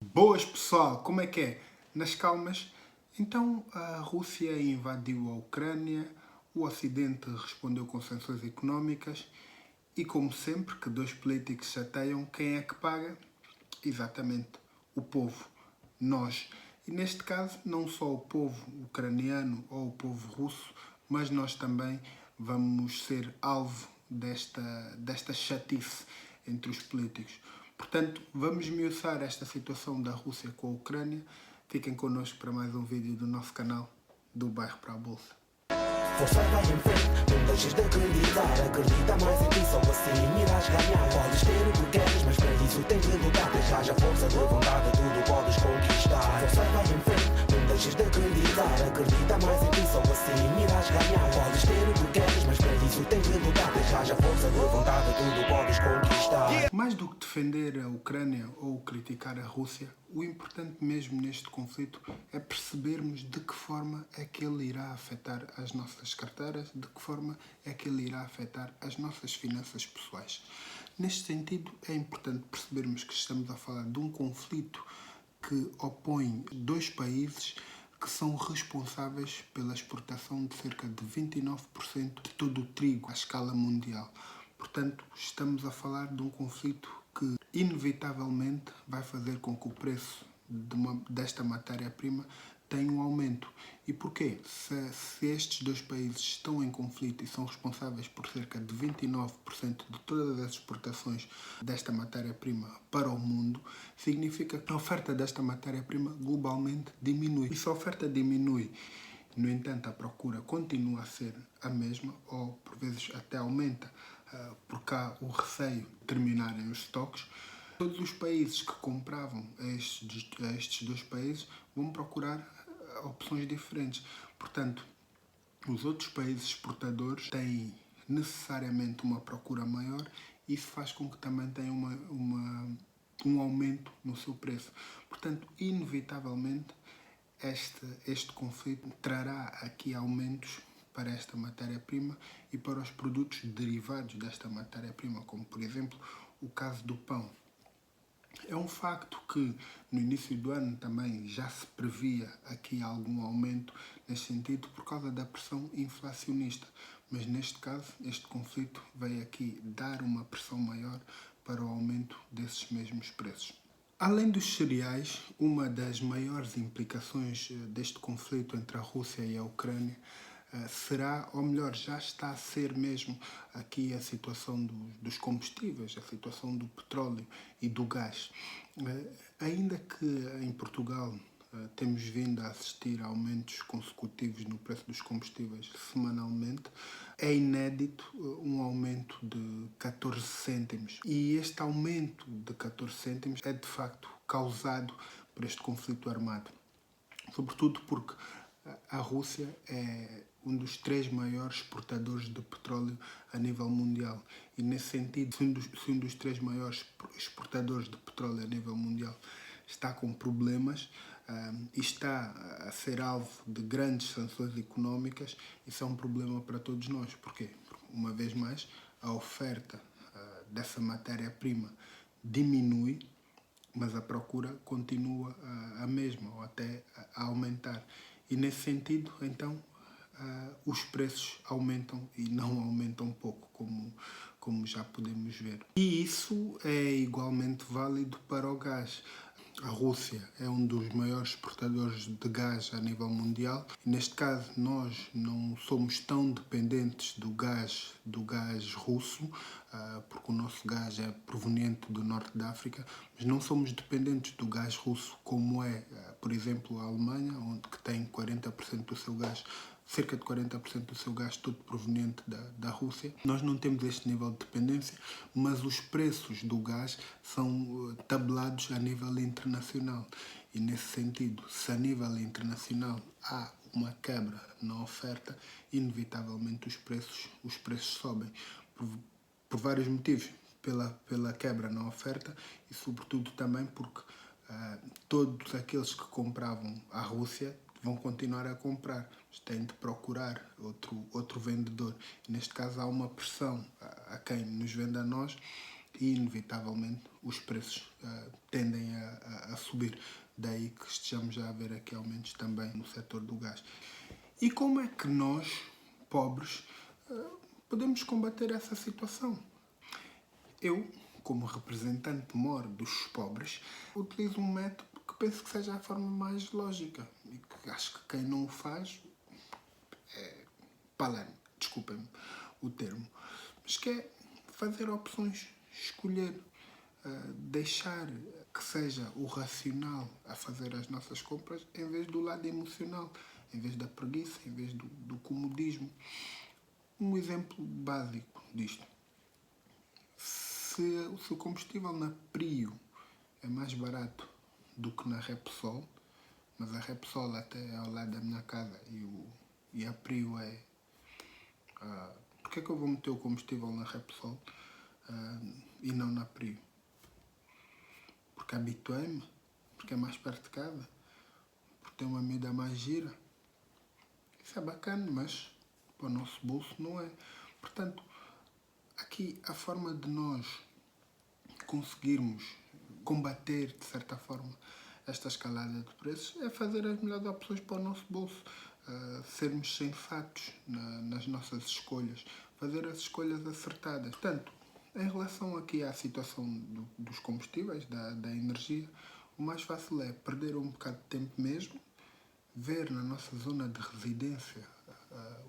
Boas pessoal, como é que é? Nas calmas? Então a Rússia invadiu a Ucrânia, o Ocidente respondeu com sanções económicas e, como sempre, que dois políticos chateiam, quem é que paga? Exatamente, o povo, nós. E neste caso, não só o povo ucraniano ou o povo russo, mas nós também vamos ser alvo desta chatice entre os políticos. Portanto, vamos esmiuçar esta situação da Rússia com a Ucrânia. Fiquem connosco para mais um vídeo do nosso canal do Bairro para a Bolsa. Força, vai em frente, não deixes de acreditar. Acredita mais em ti, só assim irás ganhar. Podes ter o que queres, mas para isso tem de lutar. Tens haja força de vontade, tudo podes conquistar. Força, vai em frente, não deixes de acreditar. Acredita mais em ti, só assim irás ganhar. Podes ter o que queres, mas para isso tem de lutar. Tens haja força de vontade, tudo podes conquistar. Mais do que defender a Ucrânia ou criticar a Rússia, o importante mesmo neste conflito é percebermos de que forma é que ele irá afetar as nossas carteiras, de que forma é que ele irá afetar as nossas finanças pessoais. Neste sentido, é importante percebermos que estamos a falar de um conflito que opõe dois países que são responsáveis pela exportação de cerca de 29% de todo o trigo à escala mundial. Portanto, estamos a falar de um conflito que inevitavelmente vai fazer com que o preço desta matéria-prima tenha um aumento. E porquê? Se estes dois países estão em conflito e são responsáveis por cerca de 29% de todas as exportações desta matéria-prima para o mundo, significa que a oferta desta matéria-prima globalmente diminui. E se a oferta diminui, no entanto, a procura continua a ser a mesma, ou por vezes até aumenta, por cá o receio de terminarem os estoques, todos os países que compravam a estes dois países vão procurar opções diferentes. Portanto, os outros países exportadores têm necessariamente uma procura maior e isso faz com que também tenham um aumento no seu preço. Portanto, inevitavelmente, este conflito trará aqui aumentos para esta matéria-prima e para os produtos derivados desta matéria-prima, como por exemplo o caso do pão. É um facto que no início do ano também já se previa aqui algum aumento nesse sentido por causa da pressão inflacionista, mas neste caso este conflito veio aqui dar uma pressão maior para o aumento desses mesmos preços. Além dos cereais, uma das maiores implicações deste conflito entre a Rússia e a Ucrânia será, ou melhor, já está a ser mesmo aqui a situação dos combustíveis, a situação do petróleo e do gás. Ainda que em Portugal temos vindo a assistir a aumentos consecutivos no preço dos combustíveis semanalmente, é inédito um aumento de 14 cêntimos. E este aumento de 14 cêntimos é de facto causado por este conflito armado. Sobretudo porque a Rússia é um dos 3 maiores exportadores de petróleo a nível mundial. E nesse sentido, se um dos 3 maiores exportadores de petróleo a nível mundial está com problemas e está a ser alvo de grandes sanções económicas, isso é um problema para todos nós. Porquê? Porque, uma vez mais, a oferta dessa matéria-prima diminui, mas a procura continua a mesma ou até a aumentar. E nesse sentido, então, os preços aumentam e não aumentam pouco, como já podemos ver. E isso é igualmente válido para o gás. A Rússia é um dos maiores exportadores de gás a nível mundial. E neste caso, nós não somos tão dependentes do gás russo, porque o nosso gás é proveniente do norte da África, mas não somos dependentes do gás russo como é, por exemplo, a Alemanha, onde que tem 40% do seu gás, cerca de 40% do seu gás todo proveniente da Rússia. Nós não temos este nível de dependência, mas os preços do gás são tabelados a nível internacional. E nesse sentido, se a nível internacional há uma quebra na oferta, inevitavelmente os preços sobem. Por vários motivos. Pela quebra na oferta e sobretudo também porque todos aqueles que compravam à Rússia vão continuar a comprar, mas têm de procurar outro vendedor. Neste caso há uma pressão a quem nos vende a nós e, inevitavelmente, os preços tendem a subir. Daí que estejamos a ver aqui aumentos também no setor do gás. E como é que nós, pobres, podemos combater essa situação? Eu, como representante maior dos pobres, utilizo um método que penso que seja a forma mais lógica e que acho que quem não o faz é palermo, desculpem-me o termo, mas que é fazer opções, escolher, deixar que seja o racional a fazer as nossas compras em vez do lado emocional, em vez da preguiça, em vez do comodismo. Um exemplo básico disto. Se o combustível na Prio é mais barato do que na Repsol, mas a Repsol até é ao lado da minha casa e a Prio é... Porquê é que eu vou meter o combustível na Repsol e não na Prio? Porque habituei-me? Porque é mais perto de casa? Porque tem uma medida mais gira? Isso é bacana, mas para o nosso bolso não é. Portanto, aqui a forma de nós conseguirmos combater, de certa forma, esta escalada de preços é fazer as melhores opções para o nosso bolso, sermos sensatos nas nossas escolhas, fazer as escolhas acertadas. Portanto, em relação aqui à situação dos combustíveis, da energia, o mais fácil é perder um bocado de tempo mesmo, ver na nossa zona de residência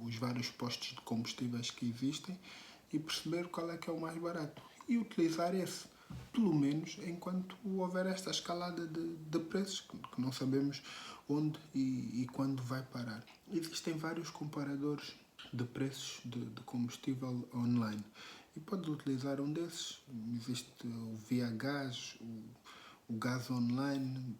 os vários postos de combustíveis que existem e perceber qual é que é o mais barato e utilizar esse, pelo menos enquanto houver esta escalada de preços que não sabemos onde e quando vai parar. Existem vários comparadores de preços de combustível online e pode utilizar um desses. Existe o Via Gás, o Gás Online,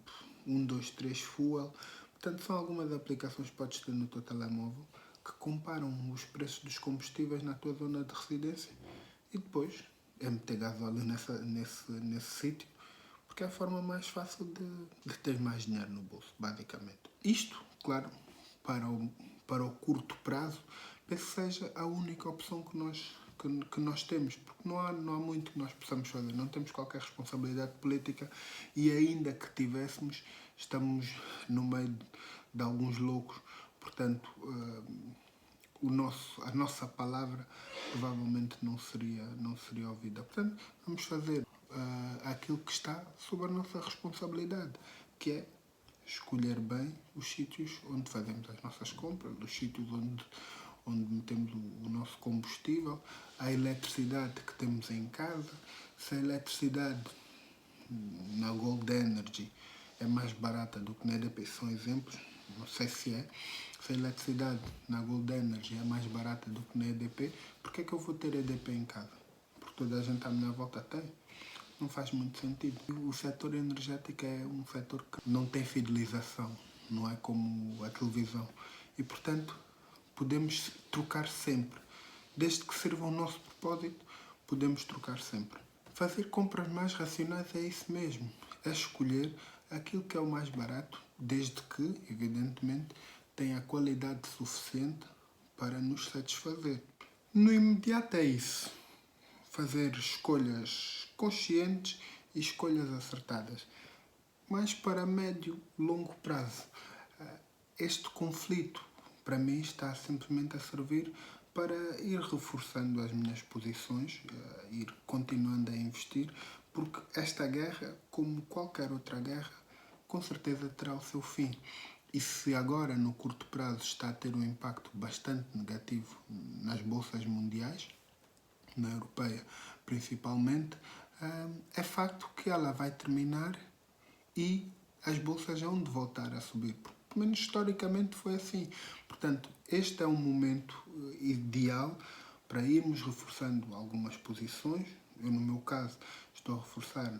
123 Fuel. Portanto, são algumas aplicações que podes ter no teu telemóvel que comparam os preços dos combustíveis na tua zona de residência e depois é meter gasóleo nesse sítio, porque é a forma mais fácil de ter mais dinheiro no bolso, basicamente. Isto, claro, para o curto prazo, penso que seja a única opção que nós temos, porque não há muito que nós possamos fazer, não temos qualquer responsabilidade política e ainda que tivéssemos, estamos no meio de alguns loucos, portanto, a nossa palavra provavelmente não seria ouvida. Portanto, vamos fazer aquilo que está sob a nossa responsabilidade, que é escolher bem os sítios onde fazemos as nossas compras, os sítios onde metemos o nosso combustível, a eletricidade que temos em casa, se a eletricidade na Gold Energy é mais barata do que na EDP, são exemplos, não sei se é. Se a eletricidade na Gold Energy é mais barata do que na EDP, porque é que eu vou ter EDP em casa? Porque toda a gente à minha volta tem. Não faz muito sentido. O setor energético é um setor que não tem fidelização, não é como a televisão. E, portanto, podemos trocar sempre. Desde que sirva o nosso propósito, podemos trocar sempre. Fazer compras mais racionais é isso mesmo. É escolher aquilo que é o mais barato, desde que, evidentemente, tenha qualidade suficiente para nos satisfazer. No imediato é isso. Fazer escolhas conscientes e escolhas acertadas. Mas para médio e longo prazo, este conflito, para mim, está simplesmente a servir para ir reforçando as minhas posições, ir continuando a investir, porque esta guerra, como qualquer outra guerra, com certeza terá o seu fim. E se agora, no curto prazo, está a ter um impacto bastante negativo nas bolsas mundiais, na europeia principalmente, é facto que ela vai terminar e as bolsas vão de voltar a subir. Pelo menos historicamente foi assim. Portanto, este é um momento ideal para irmos reforçando algumas posições. Eu, no meu caso, estou a reforçar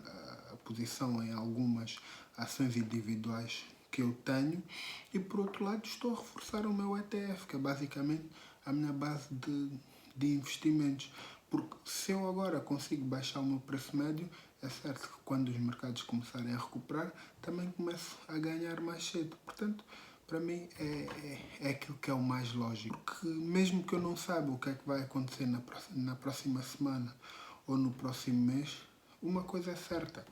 a posição em algumas ações individuais que eu tenho e, por outro lado, estou a reforçar o meu ETF, que é basicamente a minha base de investimentos. Porque se eu agora consigo baixar o meu preço médio, é certo que quando os mercados começarem a recuperar, também começo a ganhar mais cedo. Portanto, para mim é aquilo que é o mais lógico. Porque mesmo que eu não saiba o que é que vai acontecer na próxima semana ou no próximo mês, uma coisa é certa: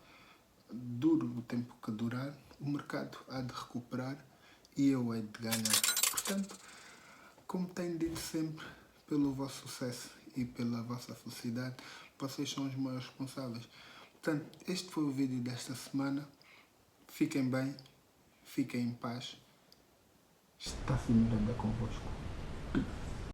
dure o tempo que durar, o mercado há de recuperar e eu hei de ganhar. Portanto, como tenho dito sempre, pelo vosso sucesso e pela vossa felicidade, vocês são os maiores responsáveis. Portanto, este foi o vídeo desta semana. Fiquem bem, fiquem em paz. Está-se Miranda convosco.